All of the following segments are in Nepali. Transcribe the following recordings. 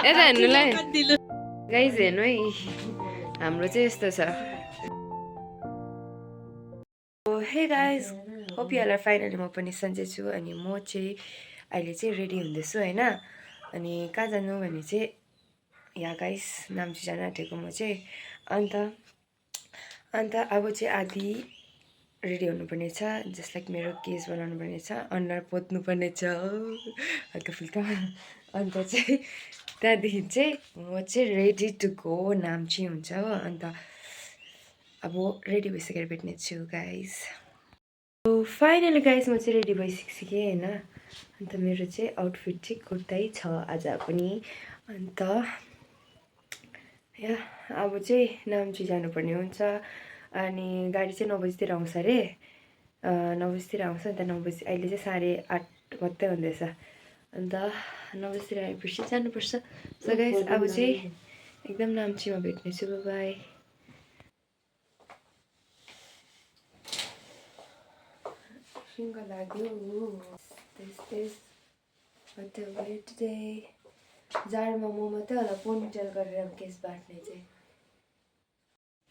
यता हेर्नुलाई गाइज हेर्नु है हाम्रो चाहिँ यस्तो छ hey guys hope you are finally म पनि सन्चै छु अनि म चाहिँ अहिले चाहिँ रेडी हुँदैछु होइन अनि कहाँ जानु भने चाहिँ यहाँ गाइस नाम्ची जान आँटेको म चाहिँ अन्त अब चाहिँ आधी रेडी हुनुपर्ने छ जस्ट लाइक मेरो केस बनाउनु पर्ने छ अनुहार पोत्नु पर्ने छ हल्का फुल्का अन्त चाहिँ त्यहाँदेखि चाहिँ म चाहिँ रेडी टु गो नाम्ची हुन्छ हो अन्त अब रेडी भइसकेर भेट्ने छु गाइस फाइनली गाइस म चाहिँ रेडी भइसकेँ होइन अन्त मेरो चाहिँ आउटफिट चाहिँ कुर्तै छ आज पनि अन्त या अब चाहिँ नाम्ची जानुपर्ने हुन्छ अनि गाडी चाहिँ 9 बजीतिर आउँछ अरे 9 बजीतिर आउँछ अन्त 9 बजी अहिले चाहिँ 8:30 मात्रै हुँदैछ अन्त 9 बजीतिर आएपछि जानुपर्छ सो गाइस अब चाहिँ एकदम नाम्चीमा भेट्नेछु बाई जाडोमा म मात्रै होला पोनीटेल गरेर केस बाट्ने चाहिँ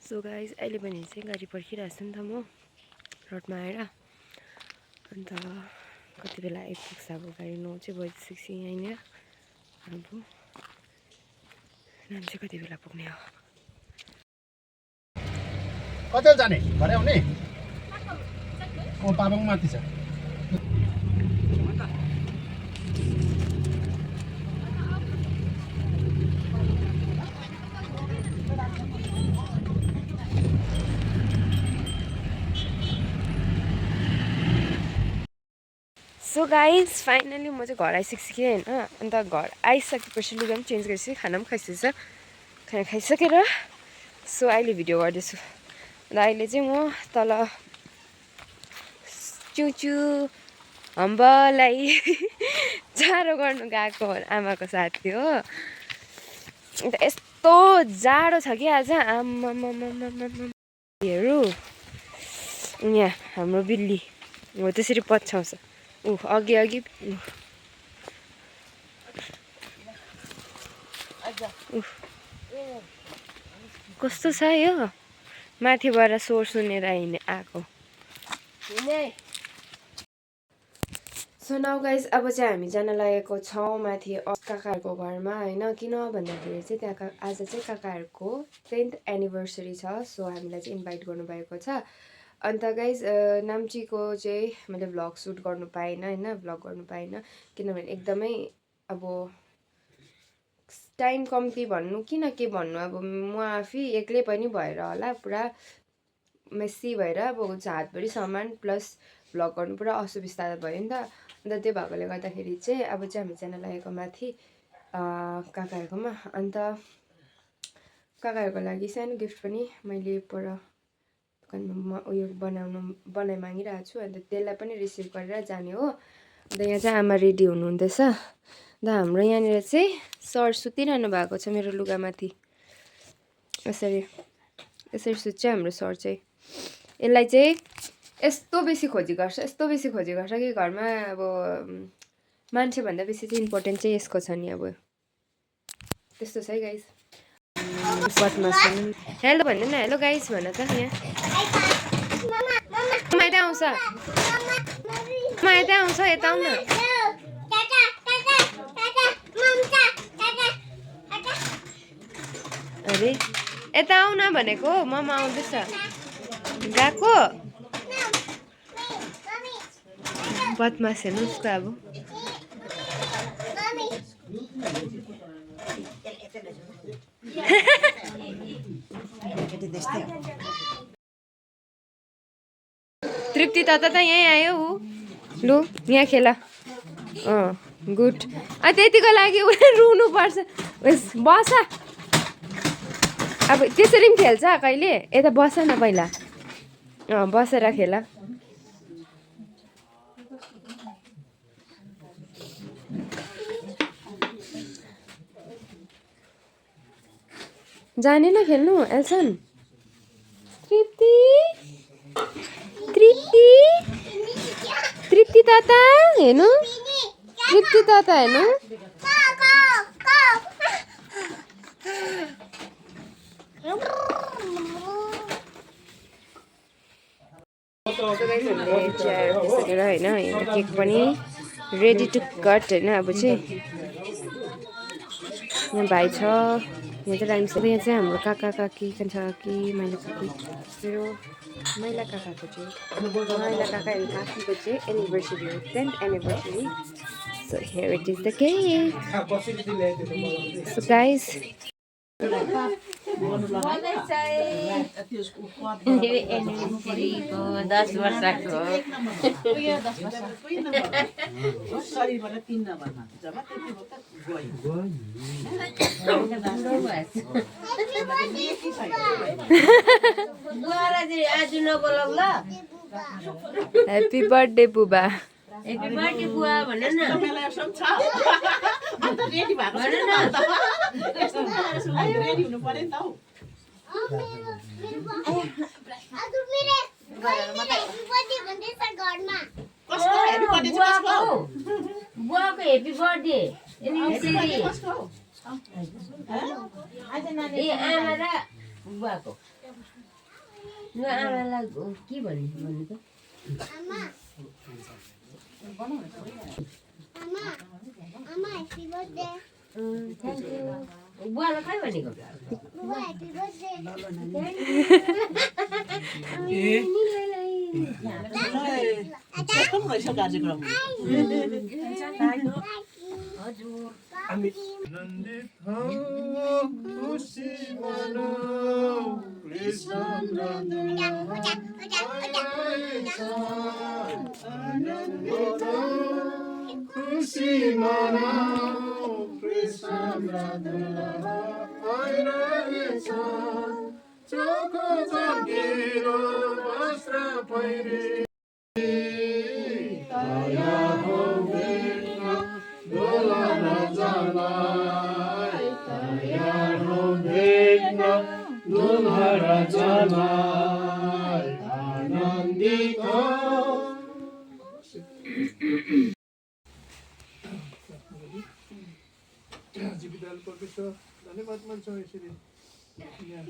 सो गाइस अहिले पनि चाहिँ गाडी पर्खिरहेको छु नि त म रोडमा आएर अन्त कति बेला आइपुग्छ अब गाडी 9 चाहिँ बजिसक्यो यहाँनिर अब नाम चाहिँ कति बेला पुग्ने हो कतै जाने घरै आउने पाबङ माथि छ सो गाइस फाइनली म चाहिँ घर आइसकेँ होइन अन्त घर आइसकेपछि लुगा पनि चेन्ज गरिसकेँ खाना पनि खाइसकेछ खाना खाइसकेर सो अहिले भिडियो गर्दैछु अन्त अहिले चाहिँ म तल चुचु हम्बलाई जाडो गर्नु गएको आमाको साथी हो अन्त यस्तो जाडो छ कि आज आमामामामाहरू यहाँ हाम्रो बिल्ली हो त्यसरी पछ्याउँछ अघि कस्तो छ यो माथिबाट स्वर सुनेर आएको सो नाउ गाइज अब चाहिँ हामी जान लागेको छौँ माथि काकाहरूको घरमा होइन किन भन्दाखेरि चाहिँ त्यहाँ आज चाहिँ काकाहरूको 10th एनिभर्सरी छ सो हामीलाई चाहिँ इन्भाइट गर्नुभएको छ अन्त गाइज नाम्चीको चाहिँ मैले भ्लग सुट गर्नु पाइनँ होइन भ्लग गर्नु पाइनँ किनभने एकदमै अब टाइम कम्ती भन्नु किन के भन्नु अब म आफै एक्लै पनि भएर होला पुरा मेसी भएर अब हातभरि सामान प्लस भ्लग गर्नु पुरा असुविस्ता भयो नि त अन्त त्यो भएकोले गर्दाखेरि चाहिँ अब चाहिँ हामी जान लागेको माथि काकाहरूकोमा अन्त काकाहरूको लागि सानो गिफ्ट पनि मैले पर दोकानमा उयो बनाइ मागिरहेको छु अन्त त्यसलाई पनि रिसिभ गरेर जाने हो अन्त यहाँ चाहिँ आमा रेडी हुनुहुँदैछ अन्त हाम्रो यहाँनिर चाहिँ सर सुतिरहनु भएको छ मेरो लुगामाथि यसरी सुत्छ हाम्रो सर चाहिँ यसलाई चाहिँ यस्तो बेसी खोजी गर्छ कि घरमा अब मान्छेभन्दा बेसी चाहिँ इम्पोर्टेन्ट चाहिँ यसको छ नि अब त्यस्तो छ है गाइस हेलो भन्नु न हेलो गाइस भन त यहाँ यता आउँछ यता आउन अरे यता आउ न भनेको ममा आउँदैछ गएको बदमास हेर्नुहोस् त अब तृप्ति त यहीँ आयो ऊ लु यहाँ खेला गुड त्यतिको लागि उसले रुनुपर्छ बस अब त्यसरी पनि खेल्छ कहिले यता बस न पहिला बसेर खेला जाने न खेल्नु एल्सन तृप्ति ताता हेर्नु तृप्ति ताता हेर्नु सकेर होइन यहाँ केक पनि रेडी टु कट होइन अब चाहिँ यहाँ भाइ छ यहाँ चाहिँ टाइम यहाँ चाहिँ हाम्रो काका काकी कान्छा काकी माइला काकी मेरो माइला काकाको चाहिँ माइला काका एन्ड काकीको चाहिँ एनिभर्सरी हो 10th anniversary so here it is the cake so guys एनिभर्सरीको 10 वर्षको आज नबोलाउ ल ह्याप्पी बर्थडे बुबा ह्याप्पी बर्थडे बुवा भन न बुवाको ह्याप्पी बर्थडे एनिभर्सरी ए आमा र बुवाको ल आमालाई के भन्नु त बुवालाई खै भनेको खुसी मनाऊ कृष्ण आइरहेछ चोखो चम्किलो वस्त्र पहिरी तयार हो भेट्न डोलन जलाई तयार हो भेट्न दुलहर जलाई आनन्दित जीविताल परमेश्वर धन्यवाद मान्छौँ यसरी यहाँ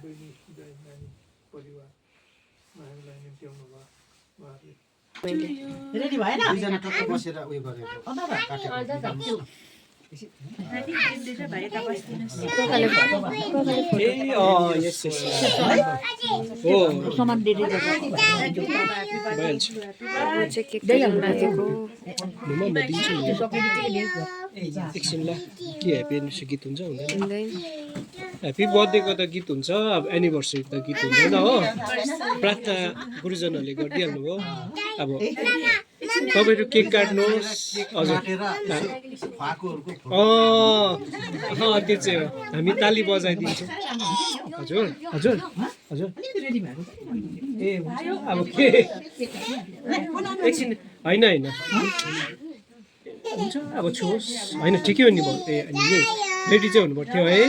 बहिनी दाइ नानी परिवार उहाँहरूलाई निम्त्याउनु भयो उहाँहरूले रेडी भएन दुईजना टक्क बसेर उयो गरेको एकछिन ल के ह्याप्पी एनिभर्सरी गीत हुन्छ हुँदैन ह्याप्पी बर्थडेको त गीत हुन्छ अब एनिभर्सरी त गीत हुँदैन हो प्रार्थना गुरुजनहरूले गरिदिइहाल्नु भयो अब तपाईँहरू केक काट्नुहोस् हजुर त्यो चाहिँ हो हामी ताली बजाइदिन्छौँ हजुर हजुर हजुर ए अब के एकछिन होइन होइन हुन्छ अब छोस् होइन ठिकै हो नि भयो ए अनि रेडी चाहिँ हुनु पर्थ्यो है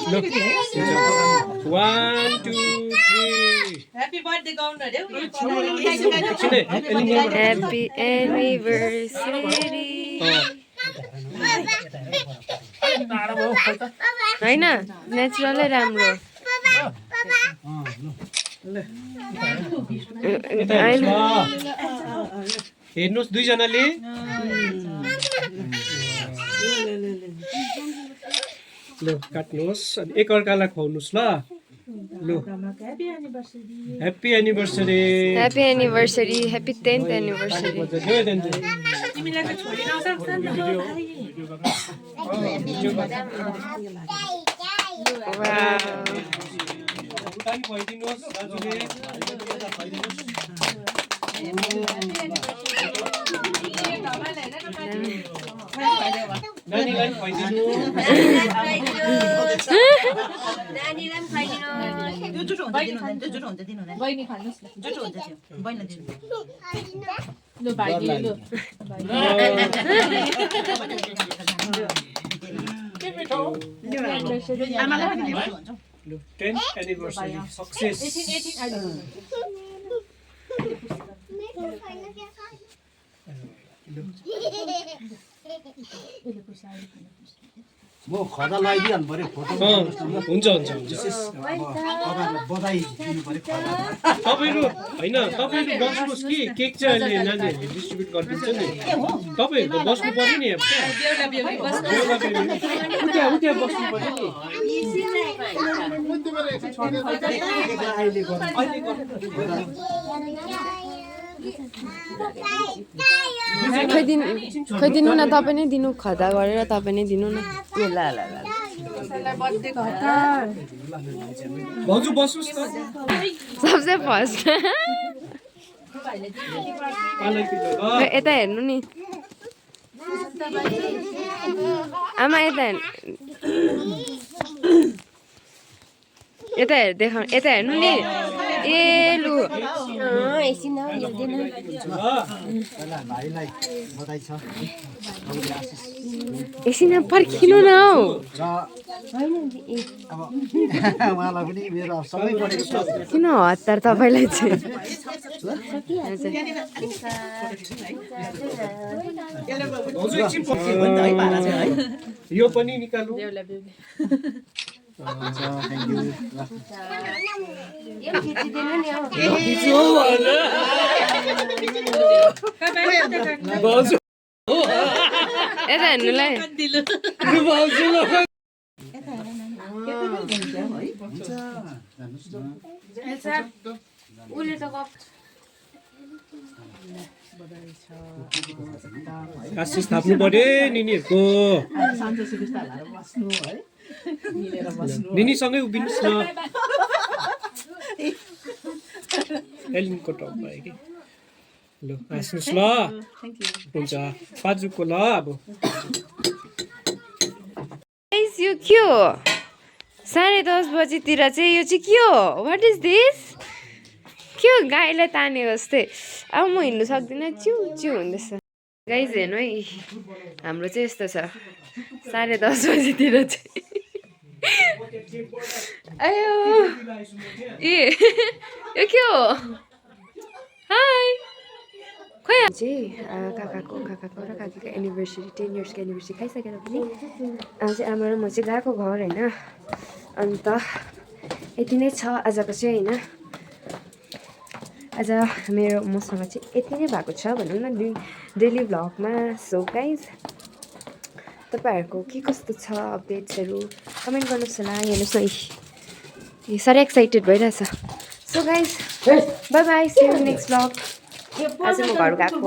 ल 1 2 3 ह्याप्पी बर्थडे गाउनु अरे ह्याप्पी एनिभर्सरी होइन नेचुरलै राम्रो हेर्नुहोस् दुईजनाले ल काट्नुहोस् अनि एकअर्कालाई खुवाउनुहोस् ल ल happy anniversary happy anniversary happy 10th anniversary तिमीलाई त छोडी नसक्छ नि भइदिनुहोस् दाजुले नानीलाई खुवाइदिनु बहिनी खानुहोस् न ल भाइ Look, 10th anniversary success. म खदा लगाइदिइहाल्नु पर्यो फोटो हुन्छ हुन्छ हुन्छ तपाईँहरूलाई बधाई दिनु पर्यो खदा तपाईँहरू होइन तपाईँहरू बस्नुहोस् कि केक चाहिँ अहिले नानीहरूले डिस्ट्रिब्युट गरिदिन्छ नि तपाईँहरू त बस्नु पर्यो नि उता बस्नु पर्यो नि खोइदिनु न तपाईँ नै दिनु खदा गरेर तपाईँ नै दिनु न ल ल ल भाउजू बस्नुहोस् न सबसे फर्स्ट पालैपिलो ल यता हेर्नु नि आमा यता यता हेर देखाउ यता हेर्नु नि ए लु एकछिन न हेर्दैन भाइलाई बधाई छ एकछिन पर्खिनु न हौ र अब उहाँलाई पनि मेरो सबै पढेको छ किन हतार तपाईँलाई चाहिँ भाउजू एकछिन यो पनि निकाल्नु हुन्छ थ्याङ्क यू यो खिचिदिनु नि हौ भाउजू यता हेर्नुलाई उसले त आशिष थाप्नु पर्यो निनीहरूको निनीसँगै उभिनुहोस् न एलिनको टप भयो कि ल हाँस्नुहोस् ल हुन्छ पाजुको ल अब यो के हो 10:30 बजीतिर चाहिँ यो चाहिँ के हो वाट इज दिस के हो गाईलाई तानेको जस्तै अब म हिँड्नु सक्दिनँ च्यु च्यु हुँदैछ गाइज हेर्नु है हाम्रो चाहिँ यस्तो छ 10:30 बजीतिर चाहिँ आयो ए यो के हो हाई खोइ चाहिँ काकाको र काकीको एनिभर्सरी 10 इयर्सको एनिभर्सरी खाइसकेर पनि चाहिँ आमा र म चाहिँ गएको घर होइन अन्त यति नै छ आजको चाहिँ होइन आज मेरो मसँग चाहिँ यति नै भएको छ भनौँ न डेली भ्लगमा सो गाइज तपाईँहरूको के कस्तो छ अपडेट्सहरू कमेन्ट गर्नुहोस् होला हेर्नुहोस् न यो साह्रै एक्साइटेड भइरहेछ so guys bye bye see you next vlog आज म घर गएको